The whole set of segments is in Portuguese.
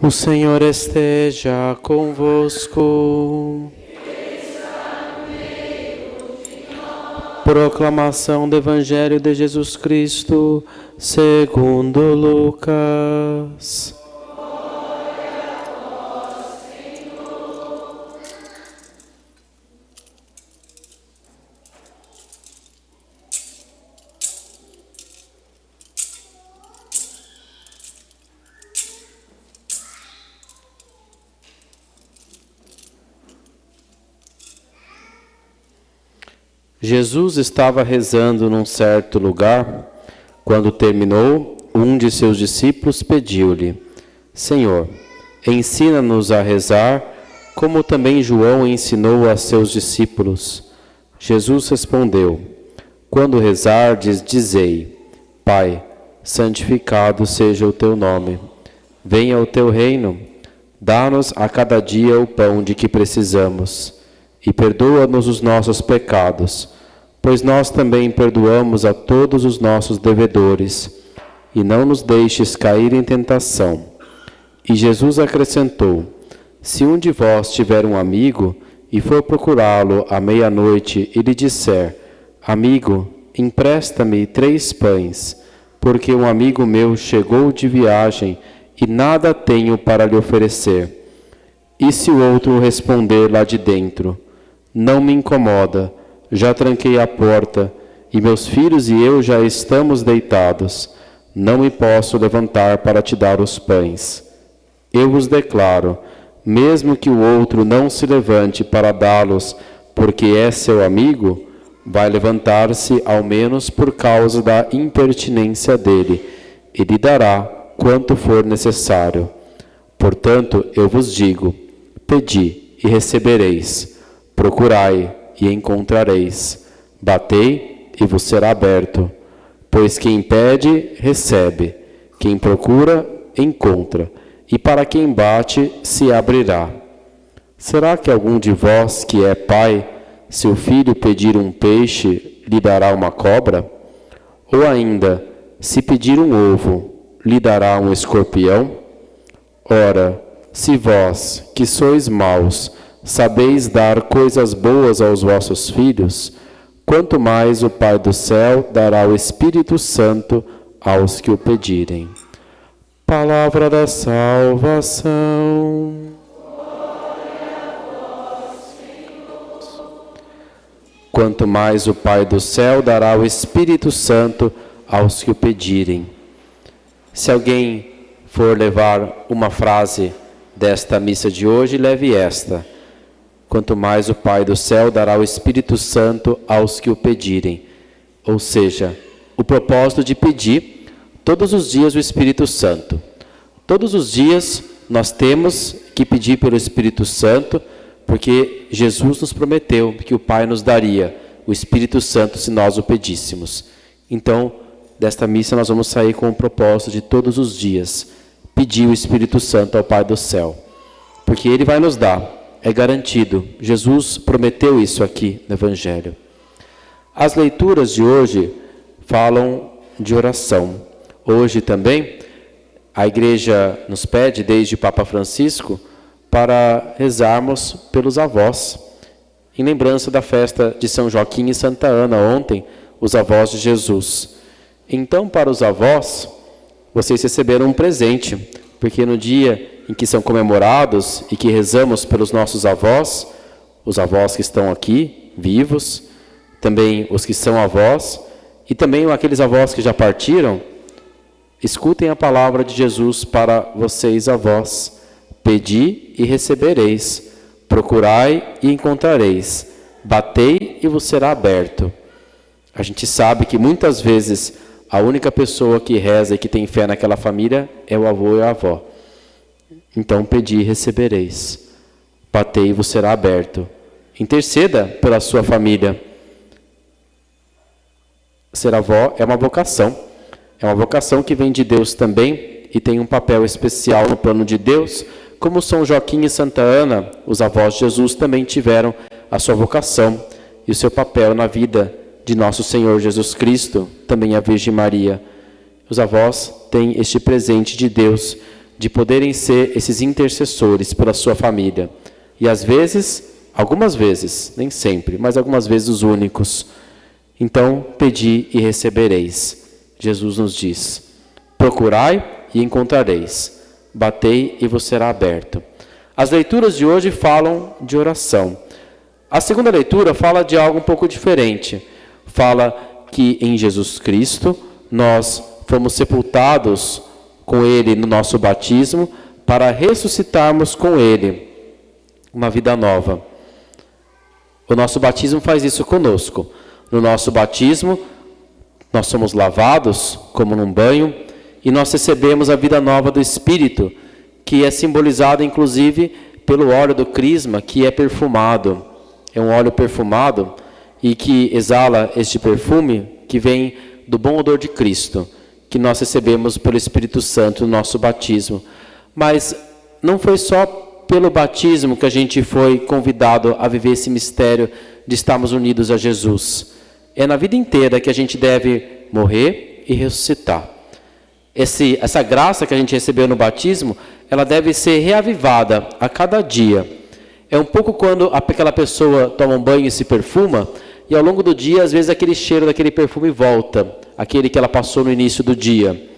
O Senhor esteja convosco. Proclamação do Evangelho de Jesus Cristo, segundo Lucas. Jesus estava rezando num certo lugar. Quando terminou, um de seus discípulos pediu-lhe: Senhor, ensina-nos a rezar, como também João ensinou a seus discípulos. Jesus respondeu: Quando rezardes, dizei: Pai, santificado seja o teu nome. Venha o teu reino. Dá-nos a cada dia o pão de que precisamos. E perdoa-nos os nossos pecados, pois nós também perdoamos a todos os nossos devedores. E não nos deixes cair em tentação. E Jesus acrescentou: Se um de vós tiver um amigo, e for procurá-lo à meia-noite, e lhe disser: Amigo, empresta-me 3 pães, porque um amigo meu chegou de viagem, e nada tenho para lhe oferecer. E se o outro responder lá de dentro: Não me incomoda, já tranquei a porta, e meus filhos e eu já estamos deitados, não me posso levantar para te dar os pães. Eu vos declaro, mesmo que o outro não se levante para dá-los, porque é seu amigo, vai levantar-se ao menos por causa da impertinência dele, e lhe dará quanto for necessário. Portanto, eu vos digo: pedi e recebereis. Procurai e encontrareis. Batei e vos será aberto. Pois quem pede, recebe. Quem procura, encontra. E para quem bate, se abrirá. Será que algum de vós que é pai, se o filho pedir um peixe, lhe dará uma cobra? Ou ainda, se pedir um ovo, lhe dará um escorpião? Ora, se vós, que sois maus, sabeis dar coisas boas aos vossos filhos, quanto mais o Pai do céu dará o Espírito Santo aos que o pedirem. Palavra da salvação. Quanto mais o Pai do céu dará o Espírito Santo aos que o pedirem. Se alguém for levar uma frase desta missa de hoje, leve esta: quanto mais o Pai do céu dará o Espírito Santo aos que o pedirem. Ou seja, o propósito de pedir todos os dias o Espírito Santo. Todos os dias nós temos que pedir pelo Espírito Santo, porque Jesus nos prometeu que o Pai nos daria o Espírito Santo se nós o pedíssemos. Então, desta missa nós vamos sair com o propósito de todos os dias pedir o Espírito Santo ao Pai do céu, porque Ele vai nos dar. É garantido. Jesus prometeu isso aqui no Evangelho. As leituras de hoje falam de oração. Hoje também, a Igreja nos pede, desde o Papa Francisco, para rezarmos pelos avós, em lembrança da festa de São Joaquim e Santa Ana, ontem, os avós de Jesus. Então, para os avós, vocês receberam um presente, porque no dia em que são comemorados e que rezamos pelos nossos avós, os avós que estão aqui, vivos, também os que são avós, e também aqueles avós que já partiram, escutem a palavra de Jesus para vocês, avós: pedi e recebereis, procurai e encontrareis, batei e vos será aberto. A gente sabe que muitas vezes a única pessoa que reza e que tem fé naquela família é o avô e a avó. Então, pedi e recebereis. Batei e vos será aberto. Interceda pela sua família. Ser avó é uma vocação. É uma vocação que vem de Deus também e tem um papel especial no plano de Deus. Como São Joaquim e Santa Ana, os avós de Jesus também tiveram a sua vocação e o seu papel na vida de nosso Senhor Jesus Cristo, também a Virgem Maria. Os avós têm este presente de Deus, de poderem ser esses intercessores pela sua família. E às vezes, algumas vezes, nem sempre, mas algumas vezes os únicos. Então, pedi e recebereis. Jesus nos diz: procurai e encontrareis. Batei e vos será aberto. As leituras de hoje falam de oração. A segunda leitura fala de algo um pouco diferente. Fala que em Jesus Cristo nós fomos sepultados com Ele no nosso batismo para ressuscitarmos com Ele uma vida nova. O nosso batismo faz isso conosco. No nosso batismo, nós somos lavados, como num banho, e nós recebemos a vida nova do Espírito, que é simbolizada, inclusive, pelo óleo do crisma, que é perfumado. É um óleo perfumado e que exala este perfume que vem do bom odor de Cristo, que nós recebemos pelo Espírito Santo no nosso batismo. Mas não foi só pelo batismo que a gente foi convidado a viver esse mistério de estarmos unidos a Jesus. É na vida inteira que a gente deve morrer e ressuscitar. Essa graça que a gente recebeu no batismo, ela deve ser reavivada a cada dia. É um pouco quando aquela pessoa toma um banho e se perfuma, e ao longo do dia, às vezes, aquele cheiro daquele perfume volta, aquele que ela passou no início do dia.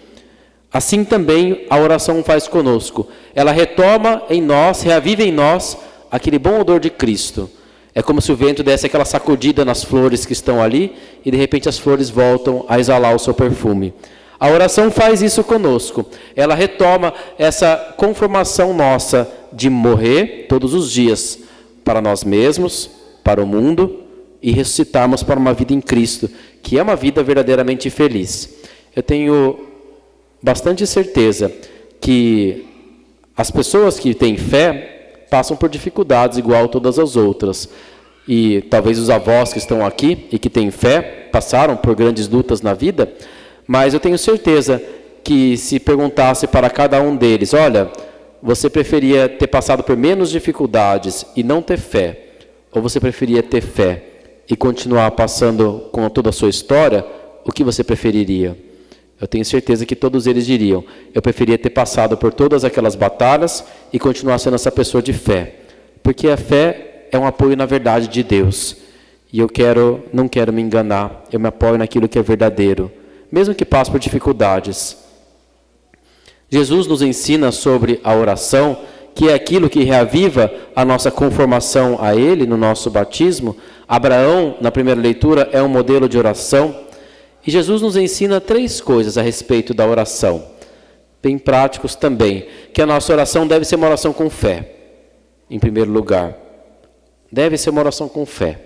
Assim também a oração faz conosco. Ela retoma em nós, reaviva em nós, aquele bom odor de Cristo. É como se o vento desse aquela sacudida nas flores que estão ali, e de repente as flores voltam a exalar o seu perfume. A oração faz isso conosco. Ela retoma essa conformação nossa de morrer todos os dias para nós mesmos, para o mundo, e ressuscitarmos para uma vida em Cristo, que é uma vida verdadeiramente feliz. Eu tenho bastante certeza que as pessoas que têm fé passam por dificuldades igual a todas as outras. E talvez os avós que estão aqui e que têm fé passaram por grandes lutas na vida, mas eu tenho certeza que se perguntasse para cada um deles: olha, você preferia ter passado por menos dificuldades e não ter fé, ou você preferia ter fé e continuar passando com toda a sua história, o que você preferiria? Eu tenho certeza que todos eles diriam: eu preferia ter passado por todas aquelas batalhas e continuar sendo essa pessoa de fé, porque a fé é um apoio na verdade de Deus, e eu não quero me enganar, eu me apoio naquilo que é verdadeiro, mesmo que passe por dificuldades. Jesus nos ensina sobre a oração, que é aquilo que reaviva a nossa conformação a Ele no nosso batismo. Abraão, na primeira leitura, é um modelo de oração. E Jesus nos ensina 3 coisas a respeito da oração, bem práticos também. Que a nossa oração deve ser uma oração com fé, em primeiro lugar. Deve ser uma oração com fé.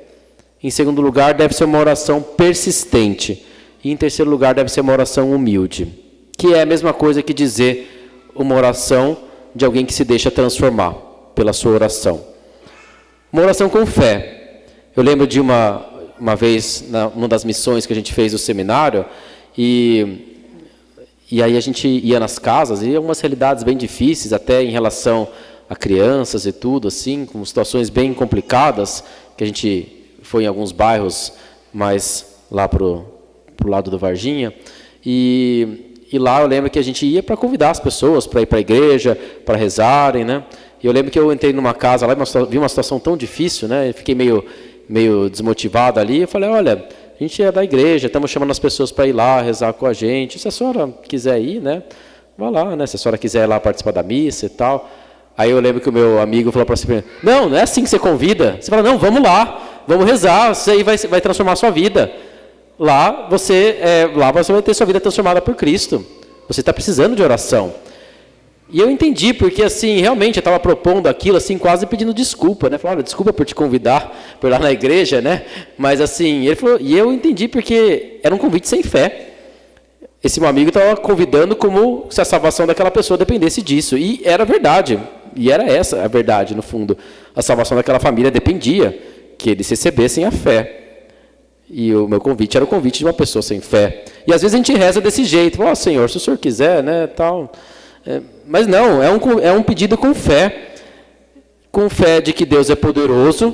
Em segundo lugar, deve ser uma oração persistente. E em terceiro lugar, deve ser uma oração humilde, que é a mesma coisa que dizer uma oração de alguém que se deixa transformar pela sua oração. Uma oração com fé. Eu lembro de uma vez, numa das missões que a gente fez do seminário, e aí a gente ia nas casas, e algumas realidades bem difíceis, até em relação a crianças e tudo, assim, com situações bem complicadas, que a gente foi em alguns bairros mais lá pro lado do Varginha, e lá eu lembro que a gente ia para convidar as pessoas para ir para a igreja, para rezarem, né? E eu lembro que eu entrei numa casa lá e vi uma situação tão difícil, né? Eu fiquei meio desmotivado ali. Eu falei: olha, a gente é da igreja, estamos chamando as pessoas para ir lá rezar com a gente. Se a senhora quiser ir, né? Vá lá, né? Se a senhora quiser ir lá participar da missa e tal. Aí eu lembro que o meu amigo falou para você: não é assim que você convida. Você fala: não, vamos lá, vamos rezar, isso aí vai transformar a sua vida. Lá você vai ter sua vida transformada por Cristo. Você está precisando de oração. E eu entendi, porque assim, realmente eu estava propondo aquilo, assim, quase pedindo desculpa, né? Falei: olha, desculpa por te convidar, por ir lá na igreja, né? Mas assim, ele falou, e eu entendi porque era um convite sem fé. Esse meu amigo estava convidando como se a salvação daquela pessoa dependesse disso. E era verdade. E era essa a verdade, no fundo. A salvação daquela família dependia que eles recebessem a fé. E o meu convite era o convite de uma pessoa sem fé. E às vezes a gente reza desse jeito: ó, Senhor, se o Senhor quiser, né, tal. Mas não, é um pedido com fé de que Deus é poderoso,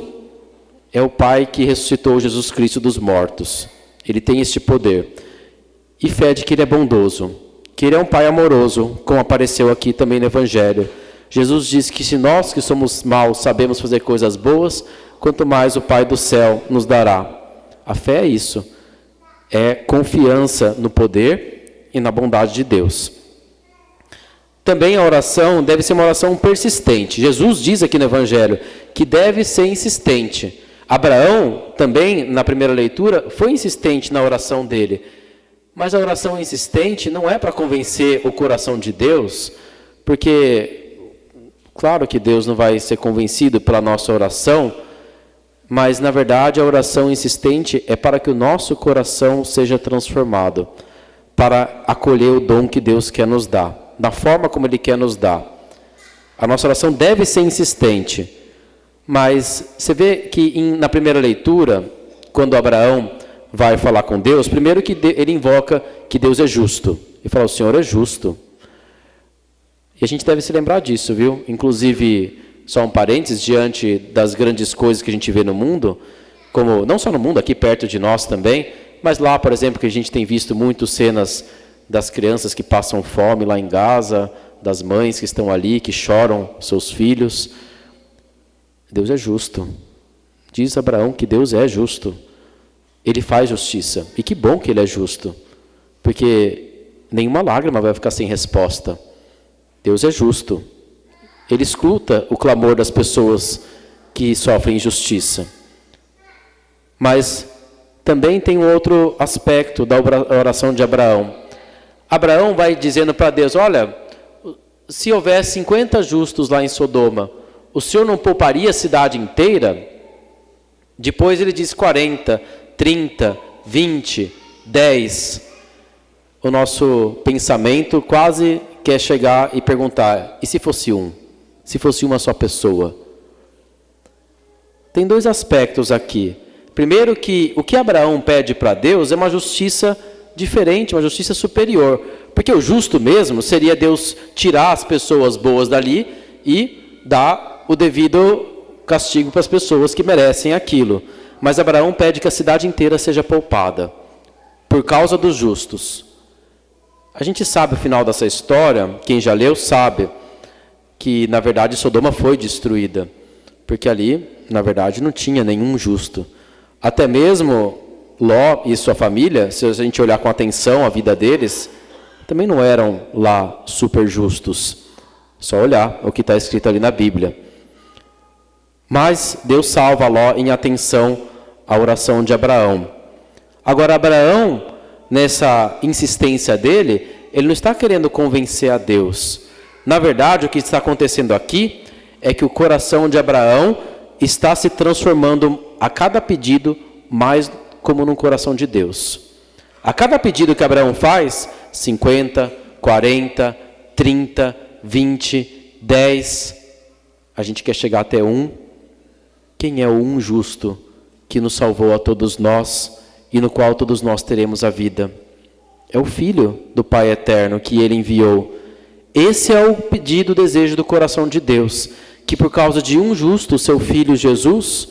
é o Pai que ressuscitou Jesus Cristo dos mortos. Ele tem este poder. E fé de que Ele é bondoso. que Ele é um Pai amoroso, como apareceu aqui também no Evangelho. Jesus diz que se nós que somos maus sabemos fazer coisas boas, quanto mais o Pai do céu nos dará. A fé é isso, é confiança no poder e na bondade de Deus. Também a oração deve ser uma oração persistente. Jesus diz aqui no Evangelho que deve ser insistente. Abraão, também, na primeira leitura, foi insistente na oração dele. Mas a oração insistente não é para convencer o coração de Deus, porque, claro que Deus não vai ser convencido pela nossa oração, mas, na verdade, a oração insistente é para que o nosso coração seja transformado, para acolher o dom que Deus quer nos dar, da forma como Ele quer nos dar. A nossa oração deve ser insistente, mas você vê que na primeira leitura, quando Abraão vai falar com Deus, primeiro que ele invoca que Deus é justo. Ele fala, o Senhor é justo. E a gente deve se lembrar disso, viu? Inclusive, só um parênteses, diante das grandes coisas que a gente vê no mundo, como não só no mundo, aqui perto de nós também, mas lá, por exemplo, que a gente tem visto muito cenas das crianças que passam fome lá em Gaza, das mães que estão ali, que choram seus filhos. Deus é justo. Diz Abraão que Deus é justo. Ele faz justiça. E que bom que Ele é justo, porque nenhuma lágrima vai ficar sem resposta. Deus é justo. Ele escuta o clamor das pessoas que sofrem injustiça. Mas também tem um outro aspecto da oração de Abraão. Abraão vai dizendo para Deus, olha, se houver 50 justos lá em Sodoma, o Senhor não pouparia a cidade inteira? Depois ele diz 40, 30, 20, 10. O nosso pensamento quase quer chegar e perguntar, e se fosse um? Se fosse uma só pessoa? Tem dois aspectos aqui. Primeiro que o que Abraão pede para Deus é uma justiça diferente, uma justiça superior. Porque o justo mesmo seria Deus tirar as pessoas boas dali e dar o devido castigo para as pessoas que merecem aquilo. Mas Abraão pede que a cidade inteira seja poupada, por causa dos justos. A gente sabe o final dessa história, quem já leu sabe, que na verdade Sodoma foi destruída, porque ali, na verdade, não tinha nenhum justo. Até mesmo Ló e sua família, se a gente olhar com atenção a vida deles, também não eram lá super justos. Só olhar o que está escrito ali na Bíblia. Mas Deus salva Ló em atenção à oração de Abraão. Agora, Abraão, nessa insistência dele, ele não está querendo convencer a Deus. Na verdade, o que está acontecendo aqui é que o coração de Abraão está se transformando a cada pedido mais como num coração de Deus. A cada pedido que Abraão faz, 50, 40, 30, 20, 10, a gente quer chegar até 1. Quem é o um justo que nos salvou a todos nós e no qual todos nós teremos a vida? É o Filho do Pai Eterno que Ele enviou. Esse é o pedido, o desejo do coração de Deus, que por causa de um justo, seu Filho Jesus,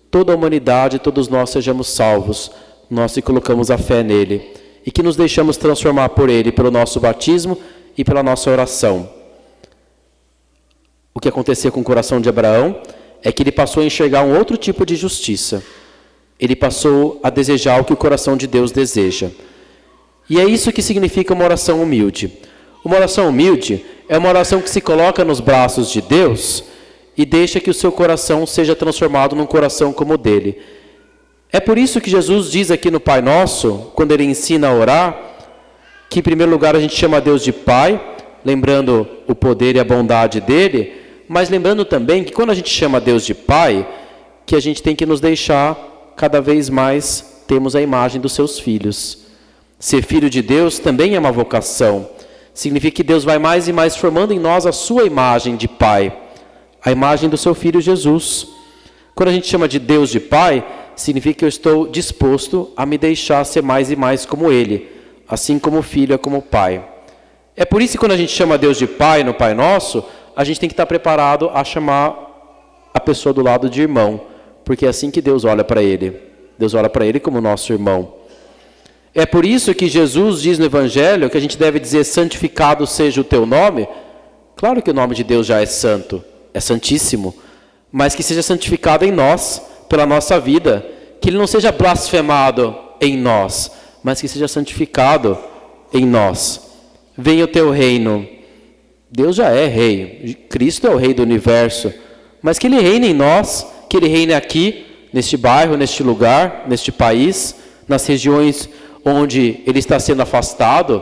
toda a humanidade, todos nós sejamos salvos, nós que colocamos a fé nele, e que nos deixamos transformar por Ele, pelo nosso batismo e pela nossa oração. O que acontecia com o coração de Abraão é que ele passou a enxergar um outro tipo de justiça. Ele passou a desejar o que o coração de Deus deseja. E é isso que significa uma oração humilde. Uma oração humilde é uma oração que se coloca nos braços de Deus e deixa que o seu coração seja transformado num coração como o dele. É por isso que Jesus diz aqui no Pai Nosso, quando Ele ensina a orar, que em primeiro lugar a gente chama Deus de Pai, lembrando o poder e a bondade dEle, mas lembrando também que quando a gente chama Deus de Pai, que a gente tem que nos deixar cada vez mais termos a imagem dos seus filhos. Ser filho de Deus também é uma vocação. Significa que Deus vai mais e mais formando em nós a sua imagem de Pai, a imagem do seu Filho Jesus. Quando a gente chama de Deus de Pai, significa que eu estou disposto a me deixar ser mais e mais como Ele, assim como o Filho é como o Pai. É por isso que quando a gente chama Deus de Pai no Pai Nosso, a gente tem que estar preparado a chamar a pessoa do lado de irmão, porque é assim que Deus olha para ele. Deus olha para ele como nosso irmão. É por isso que Jesus diz no Evangelho que a gente deve dizer: santificado seja o teu nome. Claro que o nome de Deus já é santo, é santíssimo, mas que seja santificado em nós, pela nossa vida, que ele não seja blasfemado em nós, mas que seja santificado em nós. Venha o teu reino. Deus já é rei, Cristo é o rei do universo, mas que ele reine em nós, que ele reine aqui, neste bairro, neste lugar, neste país, nas regiões onde ele está sendo afastado.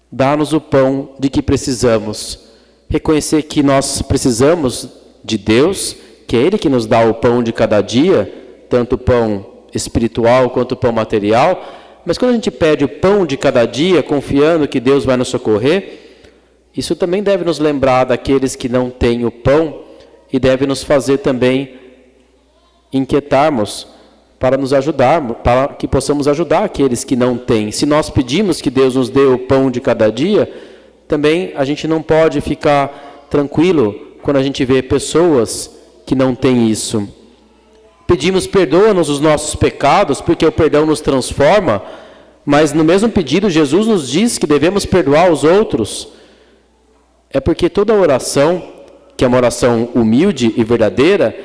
Dá-nos o pão de que precisamos. Reconhecer que nós precisamos de Deus, que é Ele que nos dá o pão de cada dia, tanto o pão espiritual quanto o pão material. Mas quando a gente pede o pão de cada dia, confiando que Deus vai nos socorrer, isso também deve nos lembrar daqueles que não têm o pão e deve nos fazer também inquietarmos para nos ajudarmos, para que possamos ajudar aqueles que não têm. Se nós pedimos que Deus nos dê o pão de cada dia, também a gente não pode ficar tranquilo quando a gente vê pessoas que não têm isso. Pedimos: perdoa-nos os nossos pecados, porque o perdão nos transforma, mas no mesmo pedido Jesus nos diz que devemos perdoar os outros. É porque toda oração, que é uma oração humilde e verdadeira,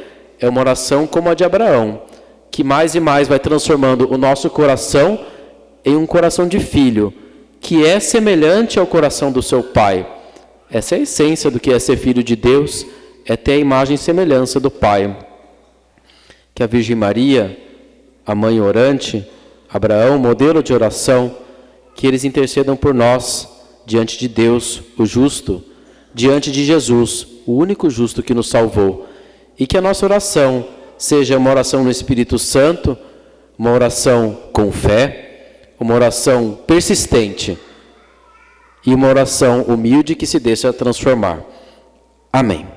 é uma oração como a de Abraão, que mais e mais vai transformando o nosso coração em um coração de filho, que é semelhante ao coração do seu pai. Essa é a essência do que é ser filho de Deus, é ter a imagem e semelhança do Pai. Que a Virgem Maria, a mãe orante, Abraão, modelo de oração, que eles intercedam por nós, diante de Deus, o justo, diante de Jesus, o único justo que nos salvou. E que a nossa oração seja uma oração no Espírito Santo, uma oração com fé, uma oração persistente e uma oração humilde que se deixa transformar. Amém.